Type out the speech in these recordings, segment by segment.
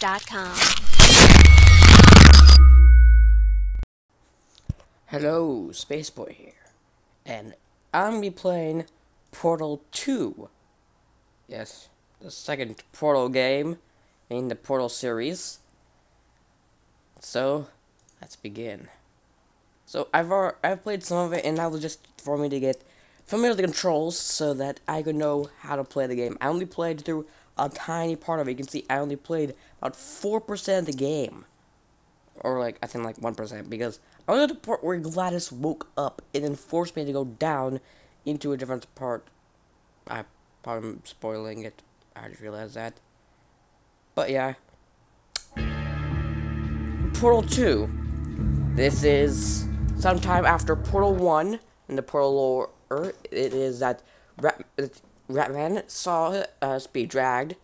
SpaceBoy.com. Hello, Spaceboy here, and I'm gonna be playing Portal 2. Yes, the second Portal game in the Portal series. So, let's begin. So I've played some of it, and that was just for me to get familiar with the controls so that I could know how to play the game. I only played through a tiny part of it. You can see I only played about 4% of the game. Or I think 1%, because I was at the part where Gladys woke up and then forced me to go down into a different part. I probably am spoiling it. I just realized that. But yeah. Portal 2. This is sometime after Portal 1 in the Portal lore. It is that Ratman saw be dragged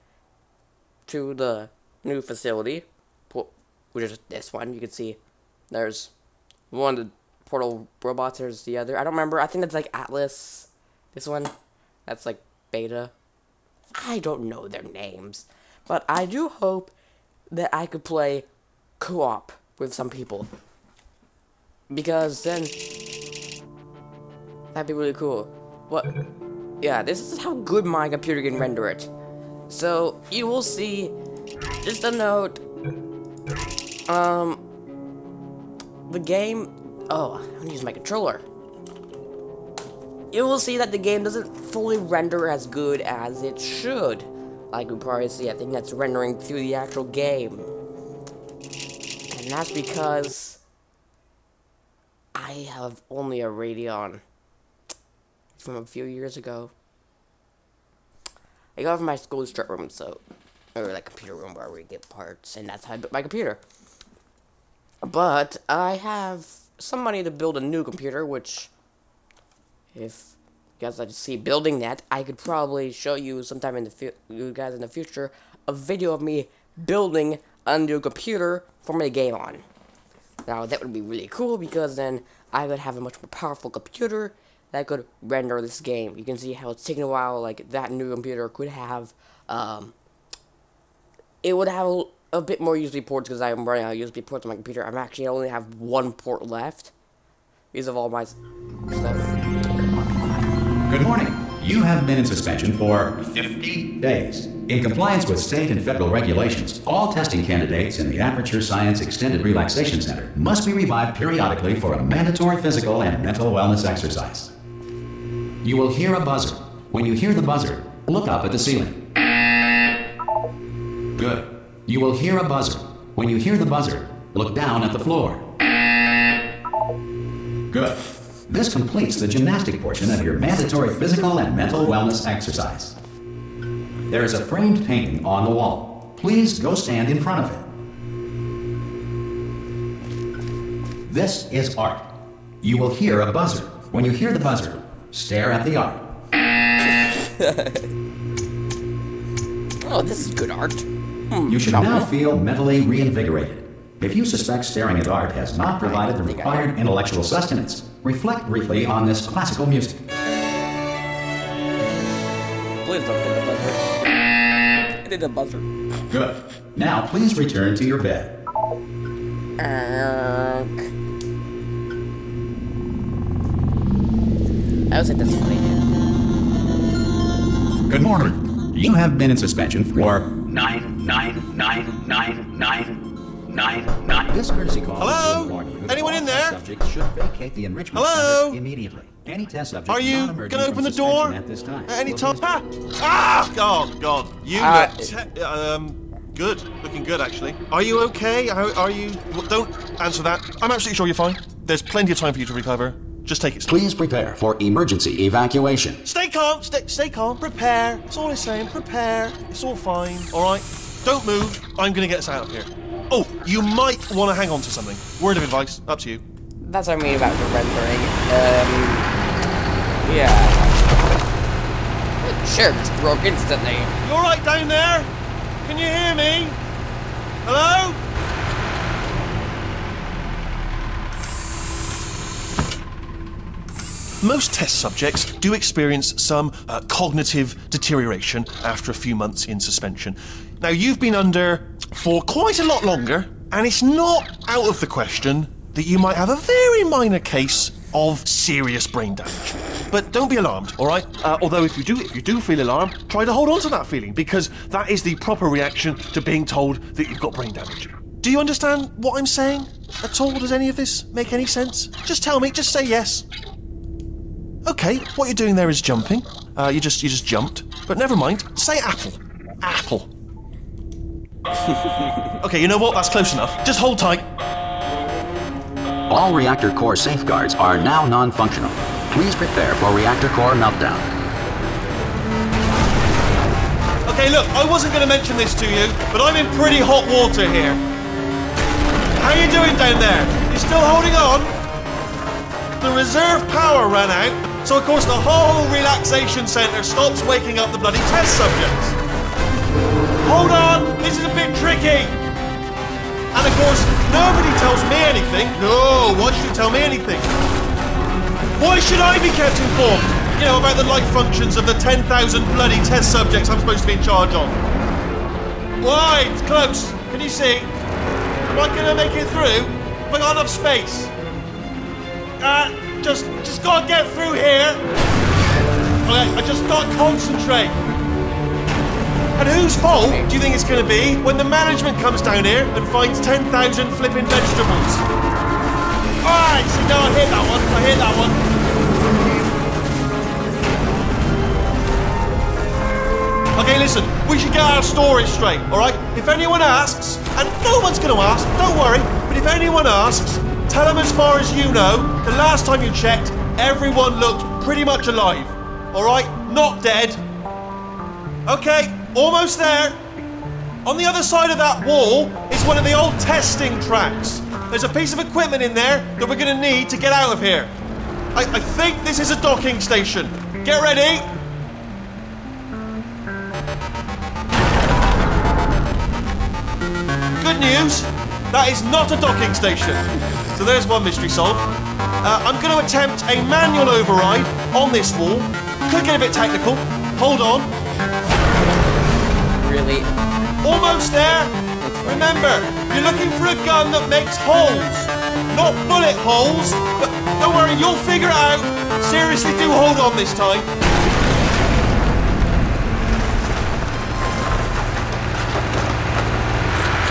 to the new facility, which is this one. You can see there's one of the portal robots, there's the other. I don't remember. I think that's like Atlas. This one, that's like Beta. I don't know their names, but I do hope that I could play co-op with some people, because then that'd be really cool. What? Yeah, this is how good my computer can render it. So you will see. Just a note. The game. Oh, I'm gonna use my controller. You will see that the game doesn't fully render as good as it should. Like we probably see, I think that's rendering through the actual game. And that's because I have only a Radeon from a few years ago. I got it from my school start room, or like computer room where we get parts, and that's how I built my computer. But I have some money to build a new computer, which, if you guys like to see building that, I could probably show you sometime in the future a video of me building a new computer for my game on. Now that would be really cool, because then I would have a much more powerful computer that could render this game. You can see how it's taking a while. Like that new computer could have, it would have a bit more USB ports, because I'm running out of USB ports on my computer. I'm actually only have one port left because of all my stuff. Good morning. You have been in suspension for 50 days. In compliance with state and federal regulations, all testing candidates in the Aperture Science Extended Relaxation Center must be revived periodically for a mandatory physical and mental wellness exercise. You will hear a buzzer. When you hear the buzzer, look up at the ceiling. Good. You will hear a buzzer. When you hear the buzzer, look down at the floor. Good. This completes the gymnastic portion of your mandatory physical and mental wellness exercise. There is a framed painting on the wall. Please go stand in front of it. This is art. You will hear a buzzer. When you hear the buzzer, stare at the art. Oh, this is good art. You should now feel mentally reinvigorated. If you suspect staring at art has not provided the required intellectual sustenance, reflect briefly on this classical music. Please don't hit the buzzer. I did the buzzer. Good. Now please return to your bed. I was at this funny. Good morning. You have been in suspension for 9. This courtesy call. Hello? Anyone in there? Subject should vacate the enrichment Hello? center immediately. Any test subject Are you not gonna emerging open from the door suspension at this time at any will time? be- God. You look good. Looking good, actually. Are you okay? Are you? Don't answer that. I'm absolutely sure you're fine. There's plenty of time for you to recover. Just take it slow. Please prepare for emergency evacuation. Stay calm. Stay calm. Prepare. That's all I'm saying. Prepare. It's all fine. All right. Don't move. I'm gonna get us out of here. Oh, you might want to hang on to something. Word of advice. Up to you. That's what I mean about the rendering. Yeah. The chair just broke instantly. You all right down there? Can you hear me? Hello? most test subjects do experience some cognitive deterioration after a few months in suspension. Now, you've been under for quite a lot longer, and it's not out of the question that you might have a very minor case of serious brain damage. But don't be alarmed, all right? Although if you do feel alarmed, try to hold on to that feeling, because that is the proper reaction to being told that you've got brain damage. Do you understand what I'm saying at all? Does any of this make any sense? Just tell me, just say yes. Okay, what you're doing there is jumping. You just jumped. But never mind, say apple. Apple. Okay, you know what? That's close enough. Just hold tight. All reactor core safeguards are now non-functional. Please prepare for reactor core meltdown. Okay, look, I wasn't going to mention this to you, but I'm in pretty hot water here. How you doing down there? You still holding on? The reserve power ran out, so of course the whole relaxation centre stops waking up the bloody test subjects. Hold on, this is a bit tricky. And of course, nobody tells me anything. No, why should you tell me anything? Why should I be kept informed? You know, about the life functions of the 10,000 bloody test subjects I'm supposed to be in charge of. Why? It's close. Can you see? Am I gonna make it through? Have I got enough space? Just gotta get through here. Okay, I just gotta concentrate. And whose fault do you think it's going to be when the management comes down here and finds 10,000 flipping vegetables? Alright, see, no, I hit that one. I hit that one. Okay, listen, we should get our story straight, alright? If anyone asks, and no one's going to ask, don't worry, but if anyone asks, tell them as far as you know, the last time you checked, everyone looked pretty much alive. Alright? Not dead. Okay. Almost there. On the other side of that wall is one of the old testing tracks. There's a piece of equipment in there that we're going to need to get out of here. I think this is a docking station. Get ready. Good news, that is not a docking station. So there's one mystery solved. I'm going to attempt a manual override on this wall. Could get a bit technical. Hold on. Really? Almost there. Remember, you're looking for a gun that makes holes, not bullet holes. But don't worry, you'll figure it out. Seriously, do hold on this time.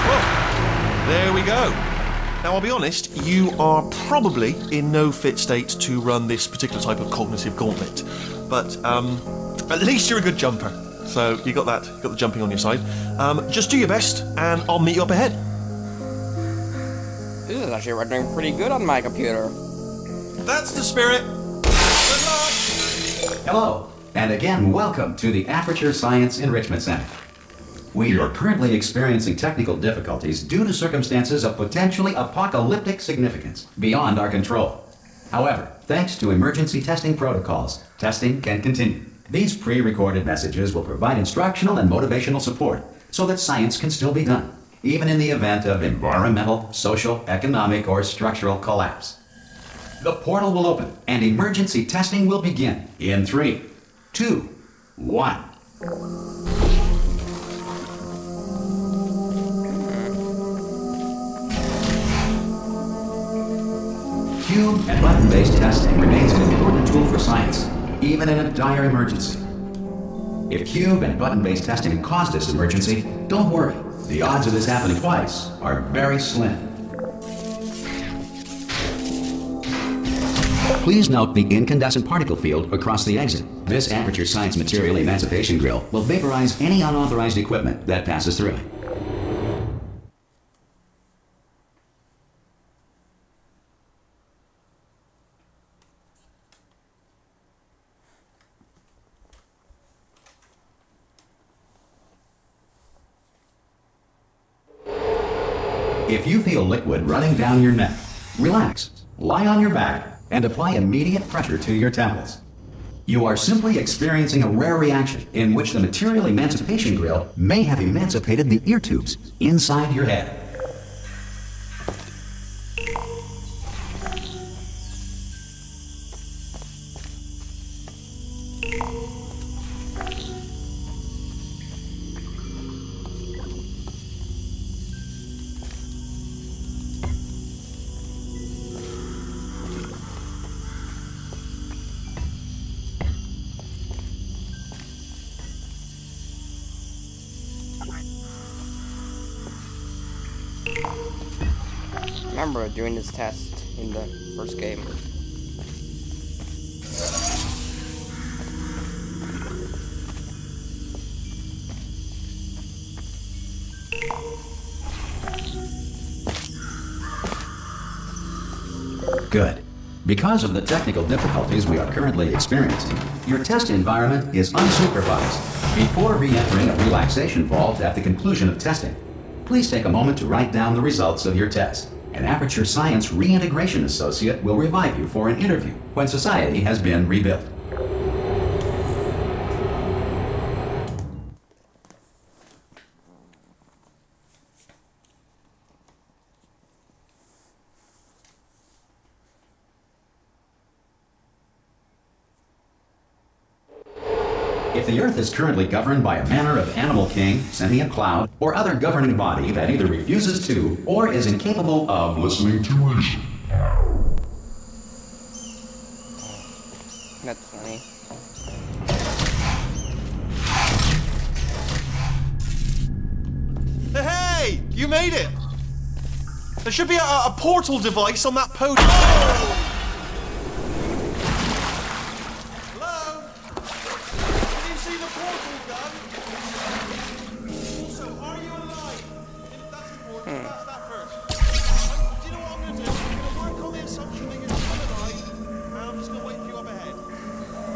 Well, there we go. Now, I'll be honest, you are probably in no fit state to run this particular type of cognitive gauntlet. But at least you're a good jumper. So you got that, got the jumping on your side. Just do your best, and I'll meet you up ahead. This is actually running pretty good on my computer. That's the spirit. Good luck. Hello, and again, welcome to the Aperture Science Enrichment Center. We are currently experiencing technical difficulties due to circumstances of potentially apocalyptic significance beyond our control. However, thanks to emergency testing protocols, testing can continue. These pre-recorded messages will provide instructional and motivational support so that science can still be done, even in the event of environmental, social, economic, or structural collapse. The portal will open and emergency testing will begin in 3, 2, 1. Cube and button-based testing remains an important tool for science, even in a dire emergency. If cube and button-based testing caused this emergency, don't worry. The odds of this happening twice are very slim. Please note the incandescent particle field across the exit. This Aperture Science Material Emancipation Grill will vaporize any unauthorized equipment that passes through it. If you feel liquid running down your neck, relax, lie on your back, and apply immediate pressure to your temples. You are simply experiencing a rare reaction in which the Material Emancipation Grill may have emancipated the ear tubes inside your head. remember doing this test in the first game. Good. Because of the technical difficulties we are currently experiencing, your test environment is unsupervised. Before re-entering a relaxation vault at the conclusion of testing, please take a moment to write down the results of your test. An Aperture Science Reintegration Associate will revive you for an interview when society has been rebuilt. If the Earth is currently governed by a manner of animal king, sentient cloud, or other governing body that either refuses to or is incapable of listening to reason. That's funny. Hey! You made it! There should be a portal device on that podium. Hello? Can you see the portal gun? Also, are you alive? That's important. That's that first. Do you know what I'm going to do? I'm going to work on the assumption that you're still alive, and I'm just going to wait for you up ahead.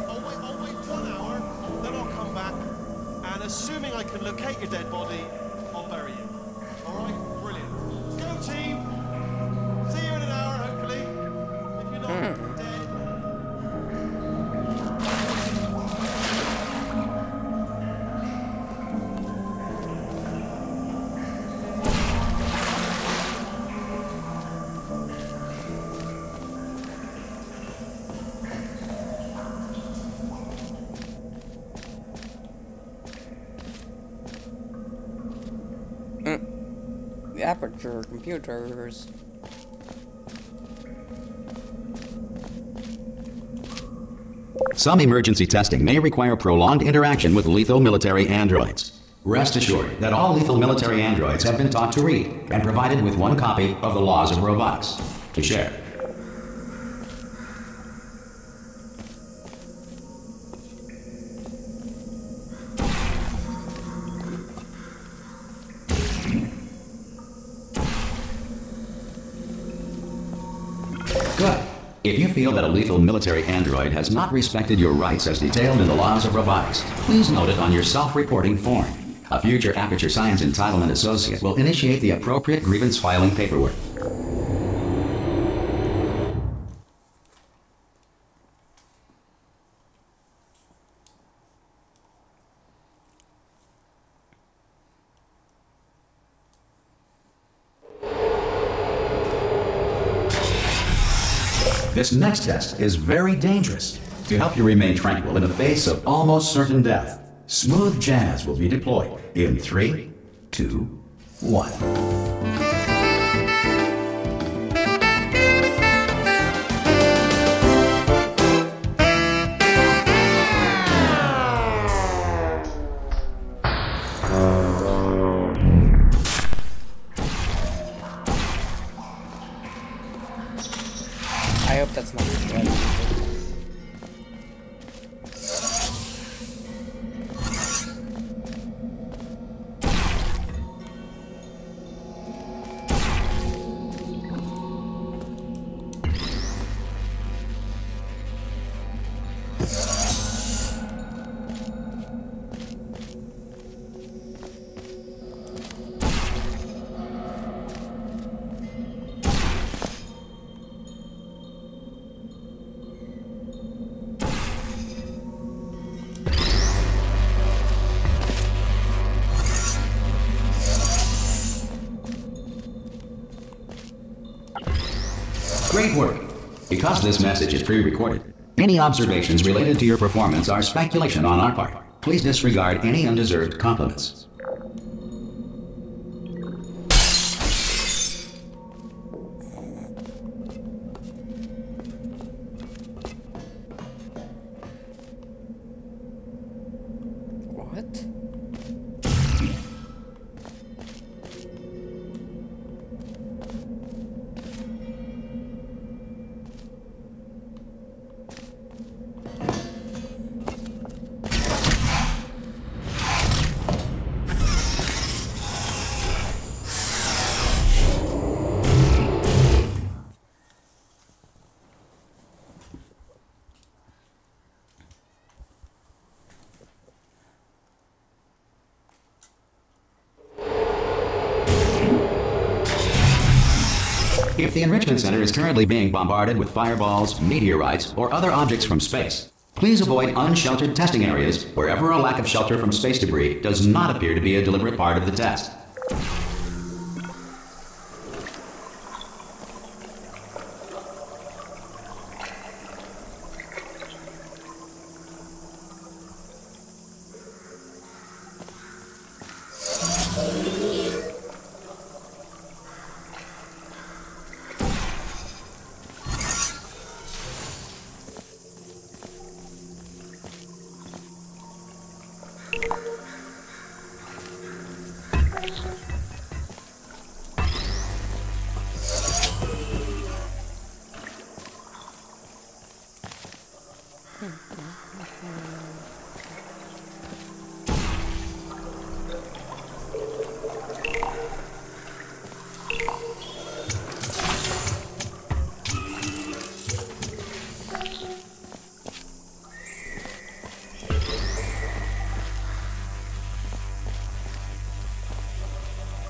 I'll wait 1 hour, then I'll come back, and assuming I can locate your dead body, I'll bury you. Alright? Brilliant. Go team! See you in an hour, hopefully. If you're not dead. The Aperture computers. Some emergency testing may require prolonged interaction with lethal military androids. Rest assured that all lethal military androids have been taught to read and provided with 1 copy of the Laws of Robotics to share. Good. If you feel that a lethal military android has not respected your rights as detailed in the Laws of Robotics, please note it on your self-reporting form. A future Aperture Science Entitlement Associate will initiate the appropriate grievance filing paperwork. This next test is very dangerous. To help you remain tranquil in the face of almost certain death, smooth jazz will be deployed in 3, 2, 1. I hope that's not good. Great work. Because this message is pre-recorded, any observations related to your performance are speculation on our part. Please disregard any undeserved compliments. What? If the Enrichment Center is currently being bombarded with fireballs, meteorites, or other objects from space, please avoid unsheltered testing areas wherever a lack of shelter from space debris does not appear to be a deliberate part of the test.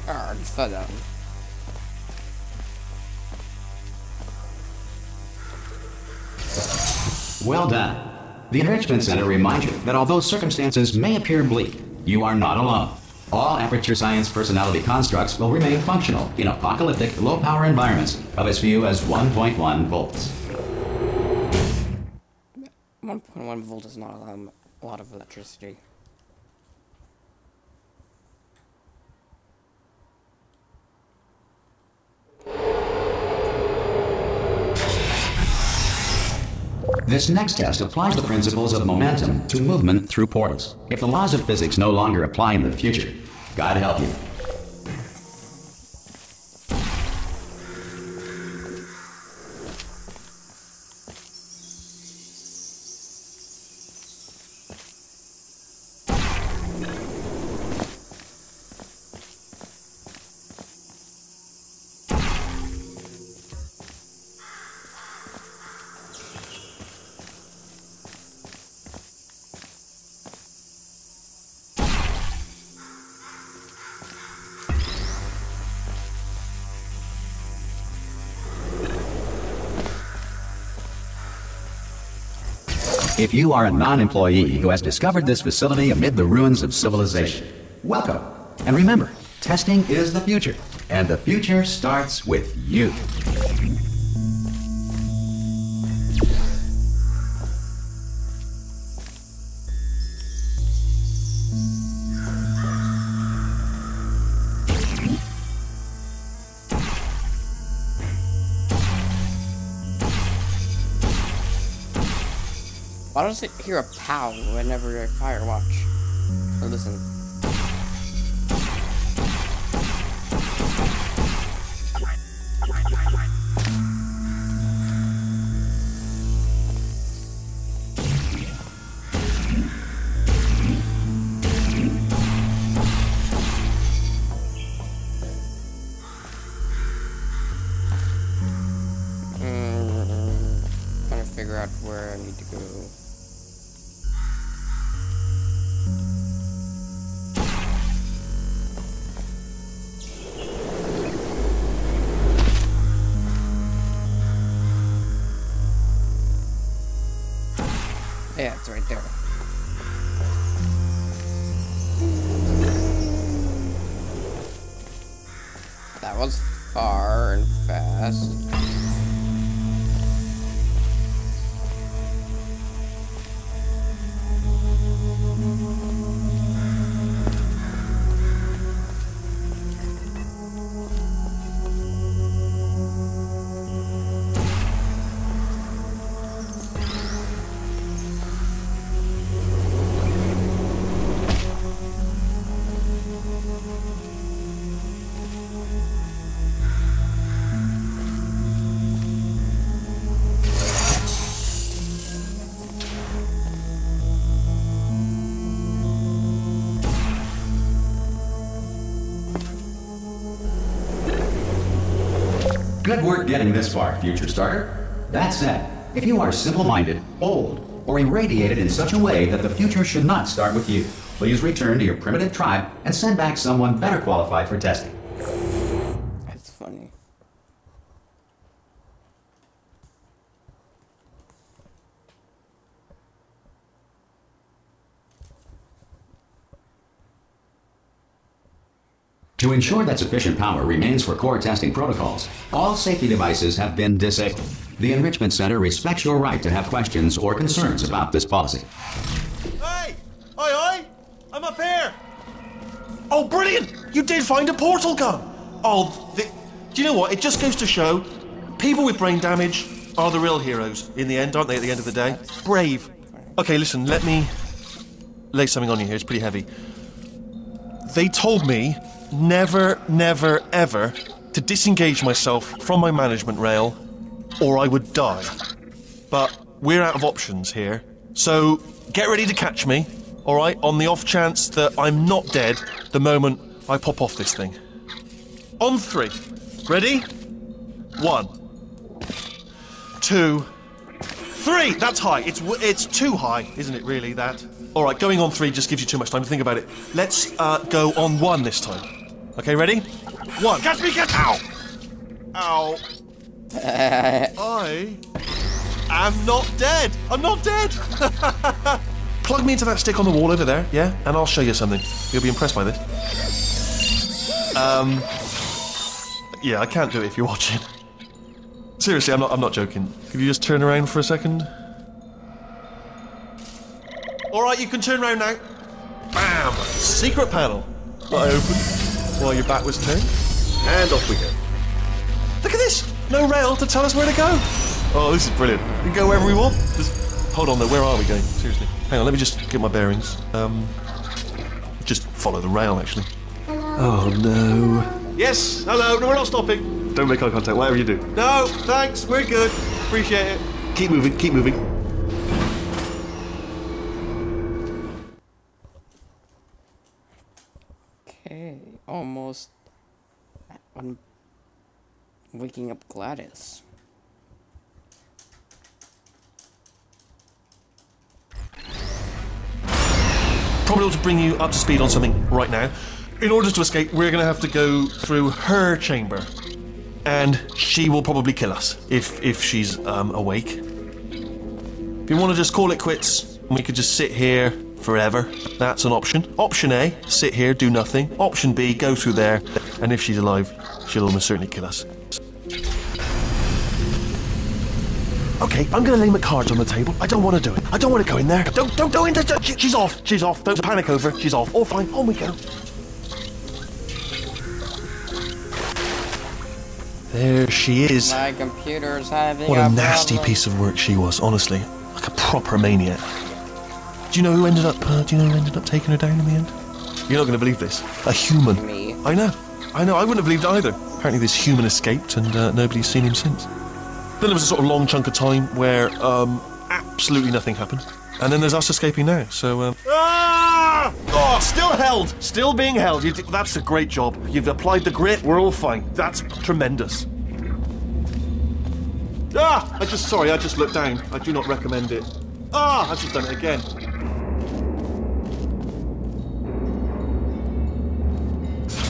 I just fell down. Well done. The Enrichment Center reminds you that although circumstances may appear bleak, you are not alone. All Aperture Science personality constructs will remain functional in apocalyptic, low-power environments of as few as 1.1 volts. 1.1 volt is not a lot of electricity. This next test applies the principles of momentum to movement through portals. If the laws of physics no longer apply in the future, God help you. If you are a non-employee who has discovered this facility amid the ruins of civilization, welcome. And remember, testing is the future, and the future starts with you. Why does it hear a pow whenever I fire watch? Or listen. Trying to figure out where I need to go. Yeah, it's right there. That was far and fast. Good work getting this far, future starter. That said, if you are simple-minded, old, or irradiated in such a way that the future should not start with you, please return to your primitive tribe and send back someone better qualified for testing. That's funny. To ensure that sufficient power remains for core testing protocols, all safety devices have been disabled. The Enrichment Center respects your right to have questions or concerns about this policy. Hey! Oi! I'm up here! Oh, brilliant! You did find a portal gun! Oh, do you know what? It just goes to show people with brain damage are the real heroes in the end, aren't they, at the end of the day? Brave. Okay, listen, let me lay something on you here. It's pretty heavy. They told me never, never, ever to disengage myself from my management rail or I would die. But we're out of options here. So get ready to catch me, all right, on the off chance that I'm not dead the moment I pop off this thing. On 3. Ready? 1, 2, 3. That's high. It's too high, isn't it, really, that? All right, going on 3 just gives you too much time to think about it. Let's go on 1 this time. Okay, ready? 1. Catch me, catch... Ow! Ow. I am not dead. I'm not dead. Plug me into that stick on the wall over there, yeah? And I'll show you something. You'll be impressed by this. Yeah, I can't do it if you're watching. Seriously, I'm not joking. Could you just turn around for a second? Alright, you can turn around now. Bam! Secret panel. I opened while your back was turned. And off we go. Look at this! No rail to tell us where to go. Oh, this is brilliant. We can go wherever we want. Hold on though, where are we going? Seriously. Hang on, let me just get my bearings. Just follow the rail, actually. Oh no. Yes, hello, no, we're not stopping. Don't make eye contact, whatever you do. No, thanks, we're good. Appreciate it. Keep moving, keep moving. Okay, almost. I'm waking up Gladys. Probably ought to bring you up to speed on something right now. In order to escape, we're going to have to go through her chamber. And she will probably kill us, if she's awake. If you want to just call it quits, we could just sit here forever. That's an option. Option A, sit here, do nothing. Option B, go through there, and if she's alive, she'll almost certainly kill us. Okay, I'm going to lay my cards on the table. I don't want to do it. I don't want to go in there. Don't go in there. She's off. She's off. Don't panic over. She's off. All fine. On we go. There she is. My computer's having What a nasty piece of work she was, honestly. Like a proper maniac. Do you know who ended up taking her down in the end? You're not going to believe this. A human. Me. I know. I wouldn't have believed it either. Apparently this human escaped and nobody's seen him since. Then there was a sort of long chunk of time where absolutely nothing happened. And then there's us escaping now, so... Ah! Oh, still held! Still being held. That's a great job. You've applied the grit, we're all fine. That's tremendous. Ah! I just looked down. I do not recommend it. Ah! I've just done it again.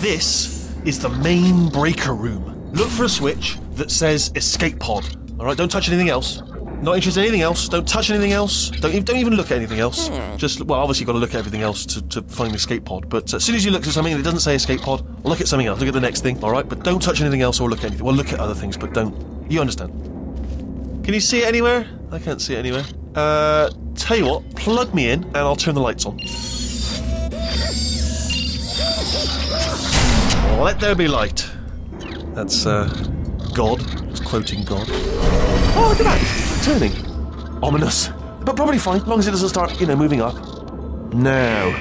This is the main breaker room. Look for a switch that says escape pod. Alright, don't touch anything else. Not interested in anything else. Don't touch anything else. Don't even look at anything else. Just, well, obviously you've got to look at everything else to find the escape pod. But as soon as you look at something and it doesn't say escape pod, look at something else. Look at the next thing, alright? But don't touch anything else or look at anything. Well, look at other things, but don't. You understand. Can you see it anywhere? I can't see it anywhere. Tell you what, plug me in and I'll turn the lights on. Let there be light. That's, God. It's quoting God. Oh, look at that! It's turning. Ominous. But probably fine, as long as it doesn't start, moving up. Now.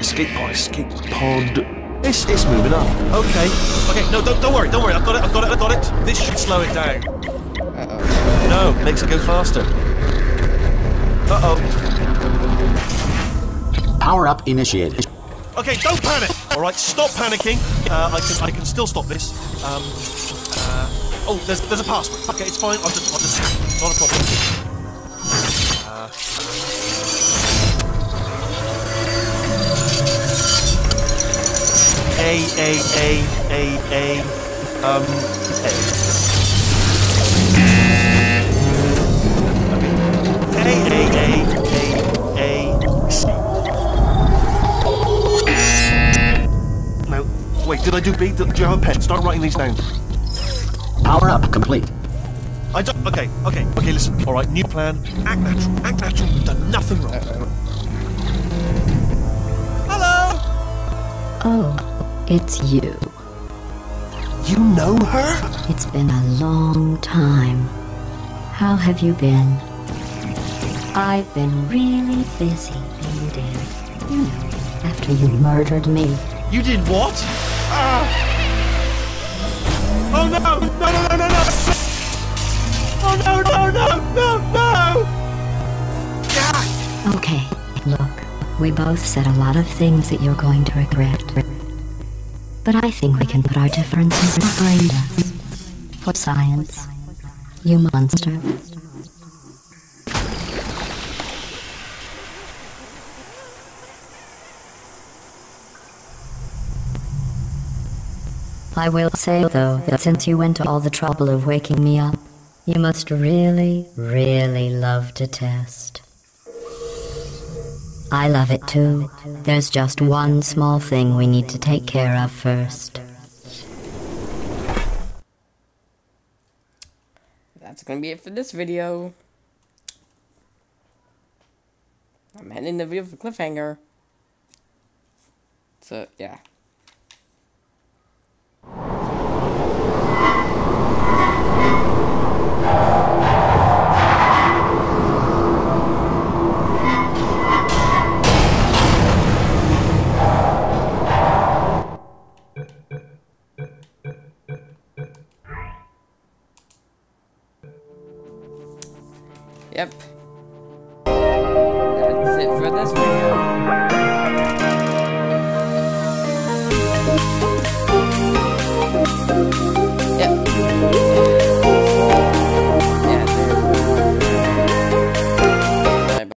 Escape pod, escape pod. It's moving up. Okay. Okay, no, don't worry. I've got it. This should slow it down. Uh-oh. No, makes it go faster. Uh-oh. Power up initiated. Okay, don't panic! Alright, stop panicking. I can still stop this. Oh, there's a password. Okay, it's fine. I'll just hack it. Not a problem. A. Wait, did I do B? Do you have a pen? Start writing these down. Power up complete. I don't. Okay, listen. All right, new plan. Act natural. Act natural. We've done nothing wrong. Hello? Oh, it's you. You know her? It's been a long time. How have you been? I've been really busy, you did. You know, after you murdered me. You did what? Oh no! No! No! No! No! No! Oh no! No! No! No! No! Yeah. Okay, look, we both said a lot of things that you're going to regret. But I think we can put our differences behind us. For science, you monster. I will say, though, that since you went to all the trouble of waking me up, you must really, really love to test. I love it too. There's just one small thing we need to take care of first. That's gonna be it for this video. I'm ending the video with a cliffhanger. So, yeah. Yep.